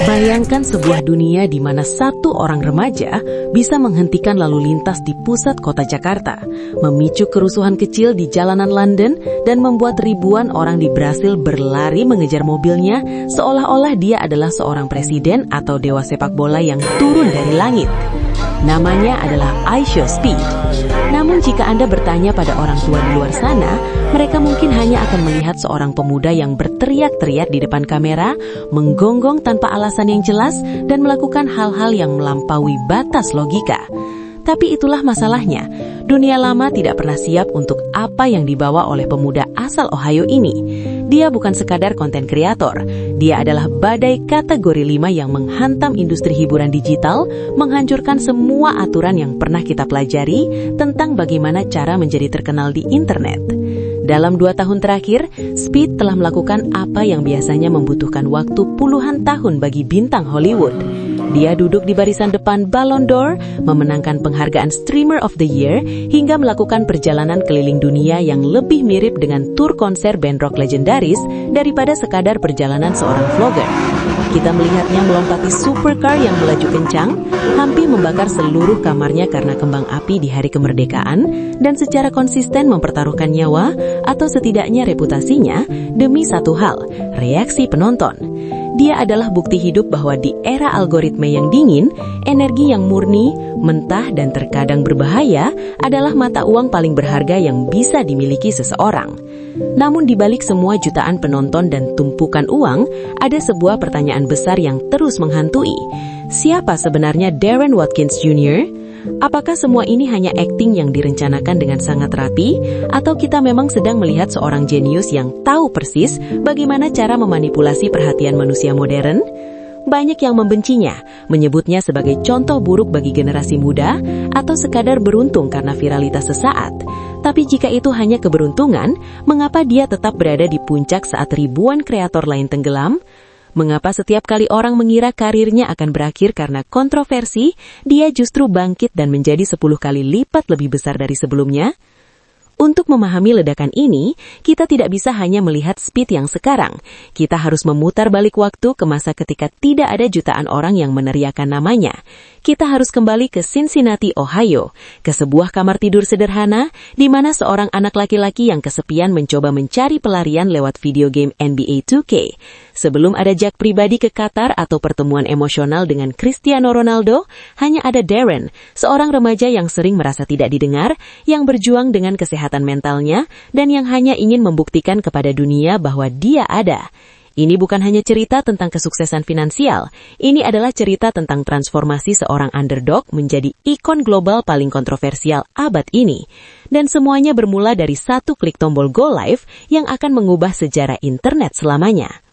Bayangkan sebuah dunia di mana satu orang remaja bisa menghentikan lalu lintas di pusat kota Jakarta, memicu kerusuhan kecil di jalanan London, dan membuat ribuan orang di Brasil berlari mengejar mobilnya seolah-olah dia adalah seorang presiden atau dewa sepak bola yang turun dari langit. Namanya adalah iShowSpeed. Namun jika Anda bertanya pada orang tua di luar sana, mereka mungkin hanya akan melihat seorang pemuda yang berteriak-teriak di depan kamera, menggonggong tanpa alasan yang jelas, dan melakukan hal-hal yang melampaui batas logika. Tapi itulah masalahnya, dunia lama tidak pernah siap untuk apa yang dibawa oleh pemuda asal Ohio ini. Dia bukan sekadar konten kreator, dia adalah badai kategori 5 yang menghantam industri hiburan digital, menghancurkan semua aturan yang pernah kita pelajari tentang bagaimana cara menjadi terkenal di internet. Dalam 2 tahun terakhir, Speed telah melakukan apa yang biasanya membutuhkan waktu puluhan tahun bagi bintang Hollywood. Dia duduk di barisan depan Ballon d'Or, memenangkan penghargaan Streamer of the Year, hingga melakukan perjalanan keliling dunia yang lebih mirip dengan tur konser band rock legendaris daripada sekadar perjalanan seorang vlogger. Kita melihatnya melompati supercar yang melaju kencang, hampir membakar seluruh kamarnya karena kembang api di hari kemerdekaan, dan secara konsisten mempertaruhkan nyawa atau setidaknya reputasinya demi satu hal, reaksi penonton. Dia adalah bukti hidup bahwa di era algoritma yang dingin, energi yang murni, mentah, dan terkadang berbahaya adalah mata uang paling berharga yang bisa dimiliki seseorang. Namun di balik semua jutaan penonton dan tumpukan uang, ada sebuah pertanyaan besar yang terus menghantui. Siapa sebenarnya Darren Watkins Jr.? Apakah semua ini hanya akting yang direncanakan dengan sangat rapi, atau kita memang sedang melihat seorang jenius yang tahu persis bagaimana cara memanipulasi perhatian manusia modern? Banyak yang membencinya, menyebutnya sebagai contoh buruk bagi generasi muda, atau sekadar beruntung karena viralitas sesaat. Tapi jika itu hanya keberuntungan, mengapa dia tetap berada di puncak saat ribuan kreator lain tenggelam? Mengapa setiap kali orang mengira karirnya akan berakhir karena kontroversi, dia justru bangkit dan menjadi 10 kali lipat lebih besar dari sebelumnya? Untuk memahami ledakan ini, kita tidak bisa hanya melihat Speed yang sekarang. Kita harus memutar balik waktu ke masa ketika tidak ada jutaan orang yang meneriakan namanya. Kita harus kembali ke Cincinnati, Ohio, ke sebuah kamar tidur sederhana di mana seorang anak laki-laki yang kesepian mencoba mencari pelarian lewat video game NBA 2K. Sebelum ada jak pribadi ke Qatar atau pertemuan emosional dengan Cristiano Ronaldo, hanya ada Darren, seorang remaja yang sering merasa tidak didengar, yang berjuang dengan kesehatan mentalnya, dan yang hanya ingin membuktikan kepada dunia bahwa dia ada. Ini bukan hanya cerita tentang kesuksesan finansial, ini adalah cerita tentang transformasi seorang underdog menjadi ikon global paling kontroversial abad ini. Dan semuanya bermula dari satu klik tombol Go Live yang akan mengubah sejarah internet selamanya.